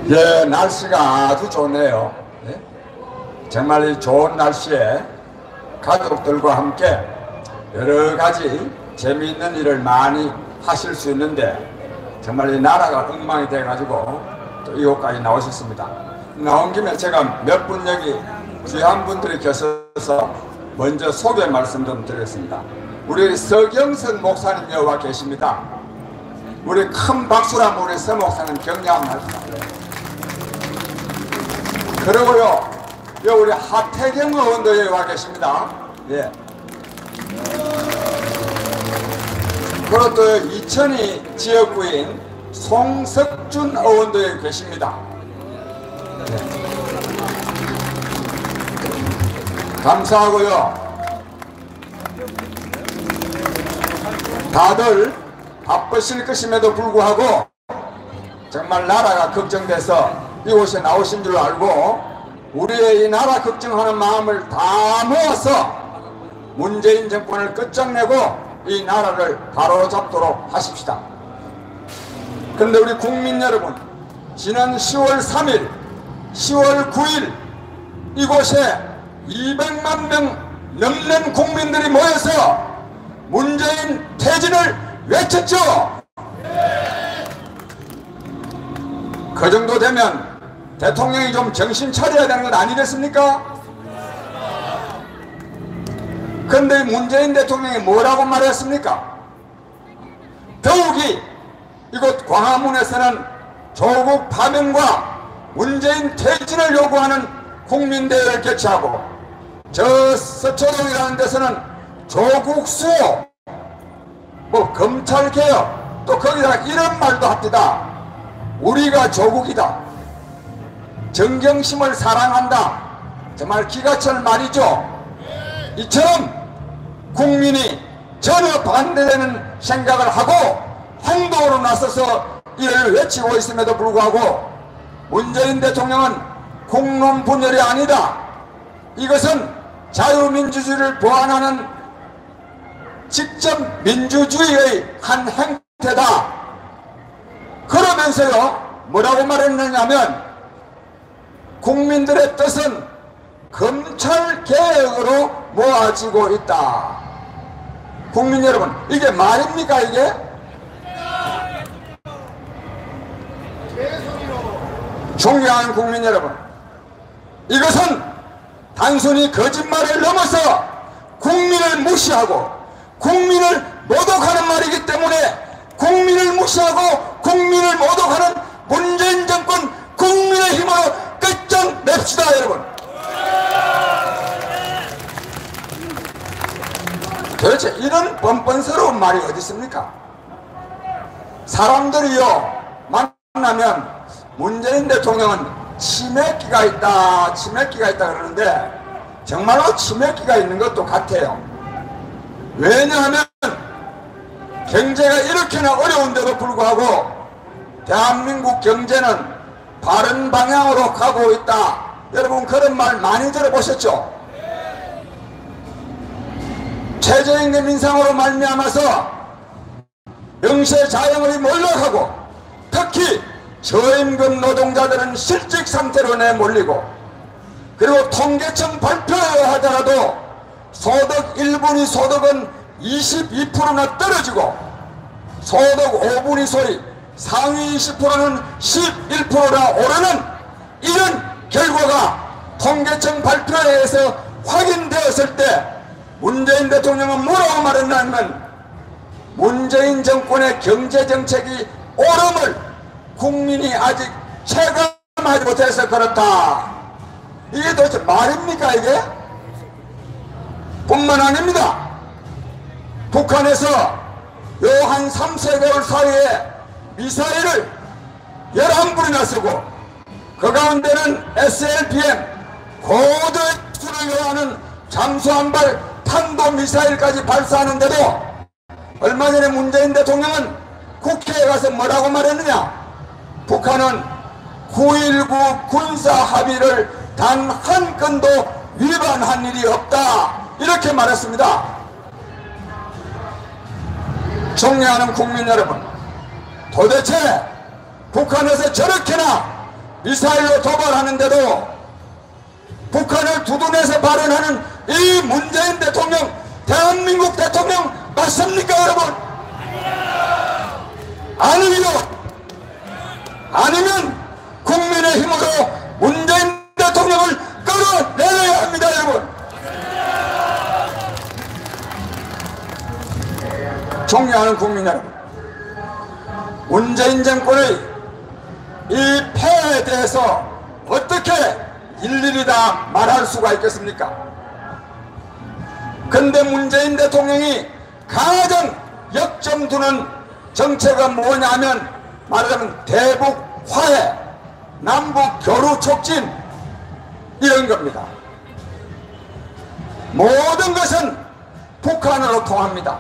예, 날씨가 아주 좋네요. 예? 정말 이 좋은 날씨에 가족들과 함께 여러 가지 재미있는 일을 많이 하실 수 있는데 정말 이 나라가 엉망이 돼가지고 또 이곳까지 나오셨습니다. 나온 김에 제가 몇 분 여기 귀한 분들이 계셔서 먼저 소개 말씀 좀 드리겠습니다. 우리 서경석 목사님 여와 계십니다. 우리 큰 박수로 한번 우리 서 목사님 격려 한번 합시다. 그리고요, 우리 하태경 의원도 여기 와 계십니다. 예. 그리고 또 이천이 지역구인 송석준 의원도 여기 계십니다. 예. 감사하고요. 다들 바쁘실 것임에도 불구하고 정말 나라가 걱정돼서 이곳에 나오신 줄 알고 우리의 이 나라 걱정하는 마음을 다 모아서 문재인 정권을 끝장내고 이 나라를 바로잡도록 하십시다. 그런데 우리 국민 여러분, 지난 10월 3일, 10월 9일 이곳에 200만 명 넘는 국민들이 모여서 문재인 퇴진을 외쳤죠. 그 정도 되면 대통령이 좀 정신 차려야 되는 건 아니겠습니까? 그런데 문재인 대통령이 뭐라고 말했습니까? 더욱이 이곳 광화문에서는 조국 파면과 문재인 퇴진을 요구하는 국민대회를 개최하고 저 서초동이라는 데서는 조국 수호, 뭐 검찰개혁, 또 거기다가 이런 말도 합니다. 우리가 조국이다, 정경심을 사랑한다, 정말 기가 찰 말이죠. 이처럼 국민이 전혀 반대되는 생각을 하고 행동으로 나서서 이를 외치고 있음에도 불구하고 문재인 대통령은 국론 분열이 아니다, 이것은 자유민주주의를 보완하는 직접 민주주의의 한 행태다, 그러면서요 뭐라고 말했느냐면 국민들의 뜻은 검찰개혁으로 모아지고 있다. 국민 여러분, 이게 말입니까? 이게? 존경하는 국민 여러분, 이것은 단순히 거짓말을 넘어서 국민을 무시하고 국민을 모독하는 말이기 때문에 국민을 무시하고 국민을 모독하는 문재인 정권 국민의 힘으로 끝장냅시다. 여러분, 도대체 이런 뻔뻔스러운 말이 어디 있습니까? 사람들이요 만나면 문재인 대통령은 치매기가 있다, 치매기가 있다 그러는데 정말로 치매기가 있는 것도 같아요. 왜냐하면 경제가 이렇게나 어려운데도 불구하고 대한민국 경제는 바른 방향으로 가고 있다. 여러분 그런 말 많이 들어보셨죠? 최저임금 인상으로 말미암아서 명세자영업이 몰락하고 특히 저임금 노동자들은 실직 상태로 내몰리고, 그리고 통계청 발표에 하더라도 소득 1분위 소득은 22%나 떨어지고 소득 5분위 소위 상위 20%는 11%나 오르는 이런 결과가 통계청 발표에 의해서 확인되었을 때 문재인 대통령은 뭐라고 말했냐면 문재인 정권의 경제정책이 옳음을 국민이 아직 체감하지 못해서 그렇다. 이게 도대체 말입니까? 이게? 뿐만 아닙니다. 북한에서 요 한 3-4개월 사이에 미사일을 11불이나 쓰고 그 가운데는 SLBM 고도수를 요하는 잠수함발 탄도미사일까지 발사하는데도 얼마 전에 문재인 대통령은 국회에 가서 뭐라고 말했느냐? 북한은 9.19 군사합의를 단 한 건도 위반한 일이 없다, 이렇게 말했습니다. 존경하는 국민 여러분, 도대체 북한에서 저렇게나 미사일로 도발하는데도 북한을 두둔해서 발언하는 이 문재인 대통령, 대한민국 대통령 맞습니까 여러분? 아니요. 아니면 국민의 힘으로 문재인 대통령을 끌어내려야 합니다 여러분. 존경하는 국민 여러분, 문재인 정권의 이 폐해에 대해서 어떻게 일일이 다 말할 수가 있겠습니까? 근데 문재인 대통령이 가장 역점 두는 정책은 뭐냐면 말하자면 대북 화해, 남북 교류 촉진 이런 겁니다. 모든 것은 북한으로 통합니다.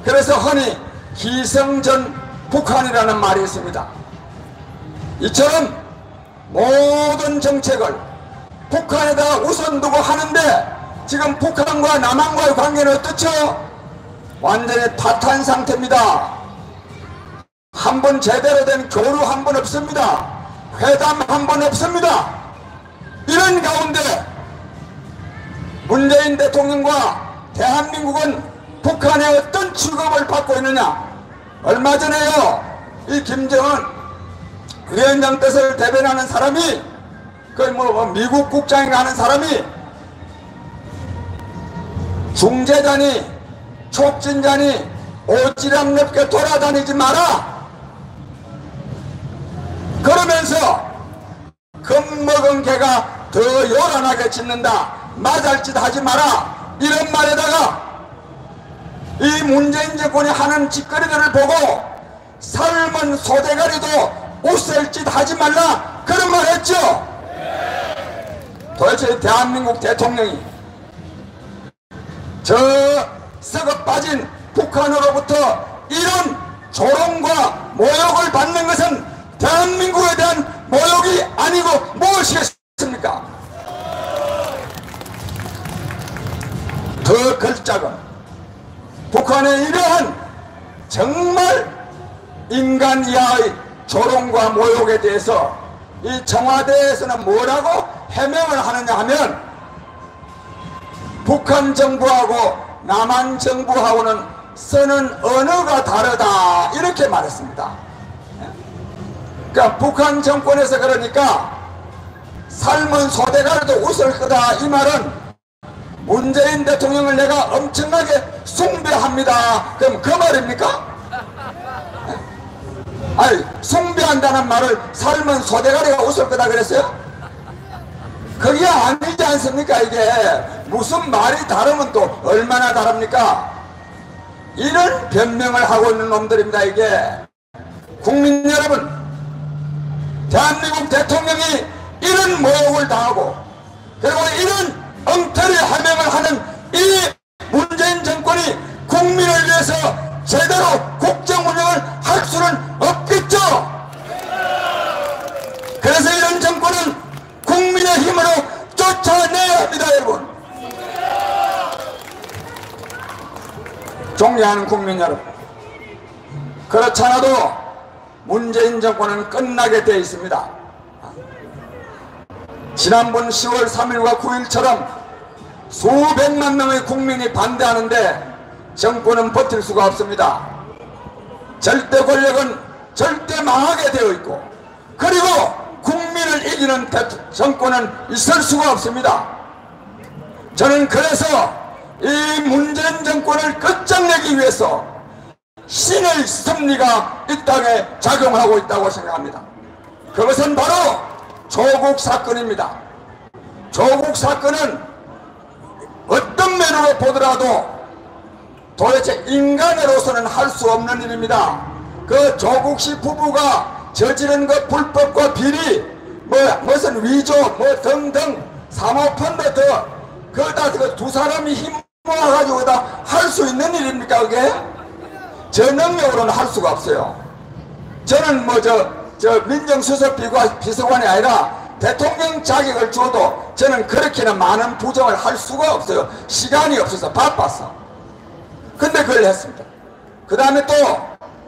그래서 흔히 기성전 북한이라는 말이 있습니다. 이처럼 모든 정책을 북한에다 우선 두고 하는데 지금 북한과 남한과의 관계는 어떻죠? 완전히 파탄 상태입니다. 한 번 제대로 된 교류 한 번 없습니다. 회담 한 번 없습니다. 이런 가운데 문재인 대통령과 대한민국은 북한의 어떤 취급을 받고 있느냐? 얼마 전에요, 이 김정은 위원장 뜻을 대변하는 사람이 미국 국장인가 하는 사람이 중재자니 촉진자니 오지랖 넓게 돌아다니지 마라 그러면서 겁먹은 개가 더 요란하게 짖는다, 맞을 짓 하지 마라 이런 말에다가 이 문재인 정권이 하는 짓거리들을 보고 삶은 소대가리도 웃을 짓 하지 말라 그런 말 했죠. 도대체 대한민국 대통령이 저 썩어 빠진 북한으로부터 이런 조롱과 모욕을 받는 것은 대한민국에 대한 모욕이 아니고 무엇이겠습니까? 더 걸작은 북한의 이러한 정말 인간 이하의 조롱과 모욕에 대해서 이 청와대에서는 뭐라고 해명을 하느냐 하면 북한 정부하고 남한 정부하고는 쓰는 언어가 다르다 이렇게 말했습니다. 그러니까 북한 정권에서 그러니까 삶은 소대가리도 웃을 거다 이 말은 문재인 대통령을 내가 엄청나게 숭배합니다. 그럼 그 말입니까? 아니 숭배한다는 말을 삶은 소대가리가 웃을 거다 그랬어요? 그게 아니지 않습니까? 이게 무슨 말이 다르면 또 얼마나 다릅니까? 이런 변명을 하고 있는 놈들입니다. 이게 국민 여러분, 대한민국 대통령이 이런 모욕을 당하고 그리고 이런 엉터리 해명을 하는 이 문재인 정권이 국민을 위해서 제대로 국정 운영을 할 수는 없겠죠. 그래서 이런 정권은 국민의 힘으로 쫓아내야 합니다 여러분. 존경하는 국민 여러분, 그렇지 않아도 문재인 정권은 끝나게 되어 있습니다. 지난번 10월 3일과 9일처럼 수백만 명의 국민이 반대하는데 정권은 버틸 수가 없습니다. 절대 권력은 절대 망하게 되어 있고 그리고 국민을 이기는 정권은 있을 수가 없습니다. 저는 그래서 이 문재인 정권을 끝장내기 위해서 신의 섭리가 이 땅에 작용하고 있다고 생각합니다. 그것은 바로 조국 사건입니다. 조국 사건은 어떤 면으로 보더라도 도대체 인간으로서는 할 수 없는 일입니다. 그 조국 씨 부부가 저지른 그 불법과 비리, 무슨 위조, 등등 사모펀드 그다 그 두 사람이 힘 모아가지고 다 할 수 있는 일입니까 그게? 저 능력으로는 할 수가 없어요. 저는 저 민정수석 비서관이 아니라 대통령 자격을 줘도 저는 그렇게는 많은 부정을 할 수가 없어요. 시간이 없어서 바빴어. 근데 그걸 했습니다. 그 다음에 또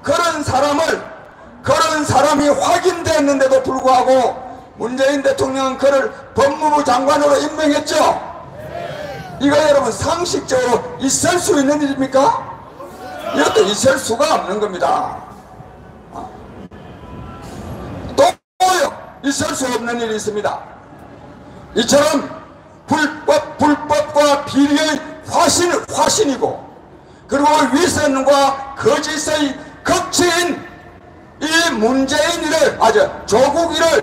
그런 사람이 확인됐는데도 불구하고 문재인 대통령은 그를 법무부 장관으로 임명했죠. 이거 여러분 상식적으로 있을 수 있는 일입니까? 이것도 있을 수가 없는 겁니다. 또요, 있을 수 없는 일이 있습니다. 이처럼 불법과 비리의 화신이고, 그리고 위선과 거짓의 극치인 이 문재인이를, 조국이를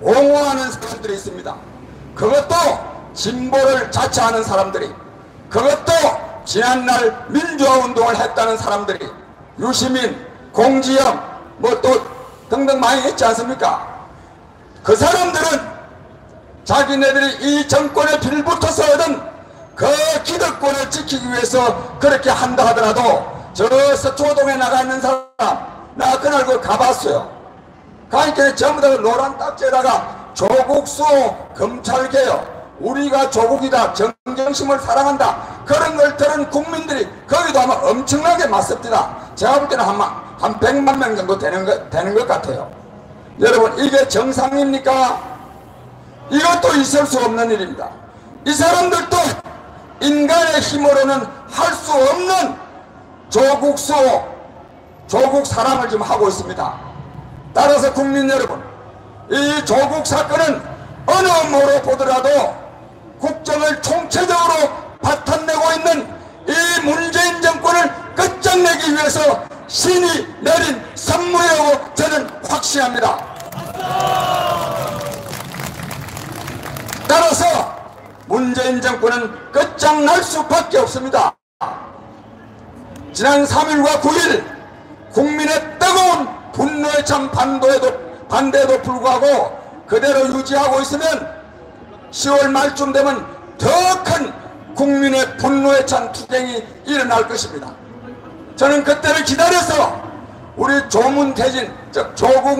옹호하는 사람들이 있습니다. 그것도 진보를 자처하는 사람들이, 그것도 지난날 민주화운동을 했다는 사람들이, 유시민, 공지영 뭐 또 등등 많이 했지 않습니까? 그 사람들은 자기네들이 이 정권에 빌붙어서 얻은 그 기득권을 지키기 위해서 그렇게 한다 하더라도, 저 서초동에 나가 있는 사람, 나 그날 그 가봤어요. 가니까 전부 다 노란 딱지에다가 조국수 검찰개혁, 우리가 조국이다, 정정심을 사랑한다, 그런 걸 들은 국민들이 거기도 아마 엄청나게 맞섭니다. 제가 볼 때는 한 100만 명 정도 되는 것 같아요. 여러분, 이게 정상입니까? 이것도 있을 수 없는 일입니다. 이 사람들도 인간의 힘으로는 할 수 없는 조국 사랑을 좀 하고 있습니다. 따라서 국민 여러분, 이 조국 사건은 어느 모로 보더라도 국정을 총체적으로 파탄내고 있는 이 문재인 정권을 끝장내기 위해서 신이 내린 선물이라고 저는 확신합니다. 따라서 문재인 정권은 끝장날 수밖에 없습니다. 지난 3일과 9일 국민의 뜨거운 분노에 찬 반대에도 불구하고 그대로 유지하고 있으면 10월 말쯤 되면 더 큰 국민의 분노에 찬 투쟁이 일어날 것입니다. 저는 그때를 기다려서 우리 조국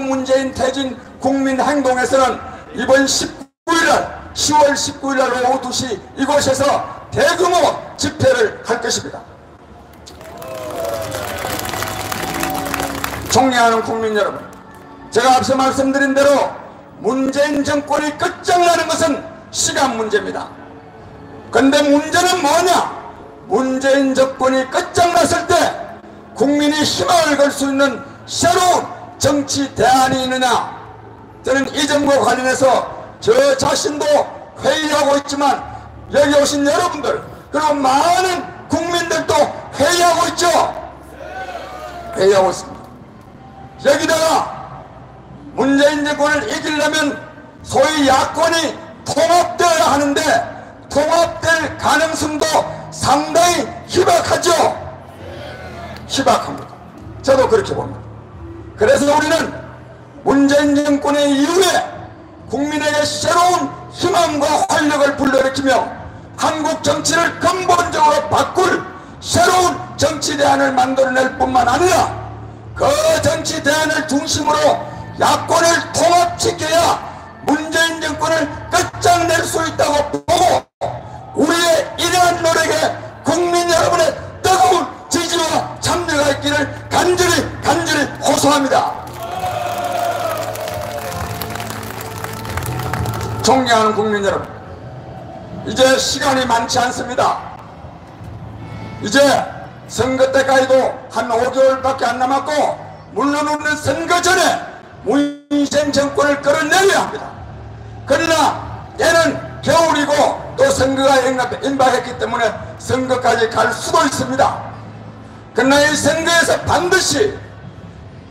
문재인 퇴진 국민행동에서는 이번 10월 19일날 오후 2시 이곳에서 대규모 집회를 할 것입니다. 존경하는 국민 여러분, 제가 앞서 말씀드린 대로 문재인 정권이 끝장나는 것은 시간 문제입니다. 근데 문제는 뭐냐? 문재인 정권이 끝장났을 때 국민이 희망을 걸 수 있는 새로운 정치 대안이 있느냐? 저는 이 점과 관련해서 저 자신도 회의하고 있지만 여기 오신 여러분들, 그리고 많은 국민들도 회의하고 있죠? 회의하고 있습니다. 여기다가 문재인 정권을 이기려면 소위 야권이 통합되어야 하는데 통합될 가능성도 상당히 희박하죠? 희박합니다. 저도 그렇게 봅니다. 그래서 우리는 문재인 정권의 이후에 국민에게 새로운 희망과 활력을 불러일으키며 한국 정치를 근본적으로 바꿀 새로운 정치 대안을 만들어낼 뿐만 아니라 그 정치 대안을 중심으로 야권을 통합시켜야 문재인 정권을 끝장낼 수 있다고 보고, 우리의 이러한 노력에 국민 여러분의 뜨거운 지지와 참여가 있기를 간절히 호소합니다. 존경하는 국민 여러분, 이제 시간이 많지 않습니다. 이제 선거 때까지도 한 5개월밖에 안 남았고, 물론 우리는 선거 전에 문재인 정권을 끌어내려야 합니다. 그러나 얘는 겨울이고 또 선거가 임박했기 때문에 선거까지 갈 수도 있습니다. 그러나 이 선거에서 반드시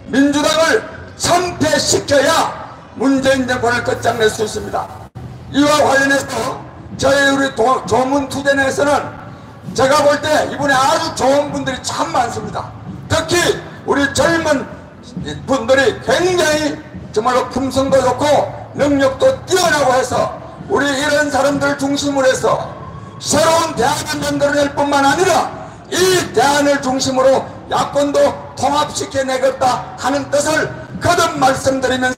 민주당을 참패시켜야 문재인 정권을 끝장낼 수 있습니다. 이와 관련해서 저희 우리 조문투쟁에서는 제가 볼 때 이번에 아주 좋은 분들이 참 많습니다. 특히 우리 젊은 분들이 굉장히 정말로 품성도 좋고 능력도 뛰어나고 해서 우리 이런 사람들 중심으로 해서 새로운 대안을 만들어낼 뿐만 아니라 이 대안을 중심으로 야권도 통합시켜내겠다 하는 뜻을 거듭 말씀드리면서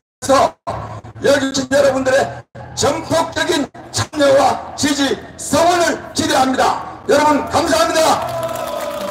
여기 계신 여러분들의 전폭적인 참여와 지지, 성원을 기대합니다. 여러분 감사합니다.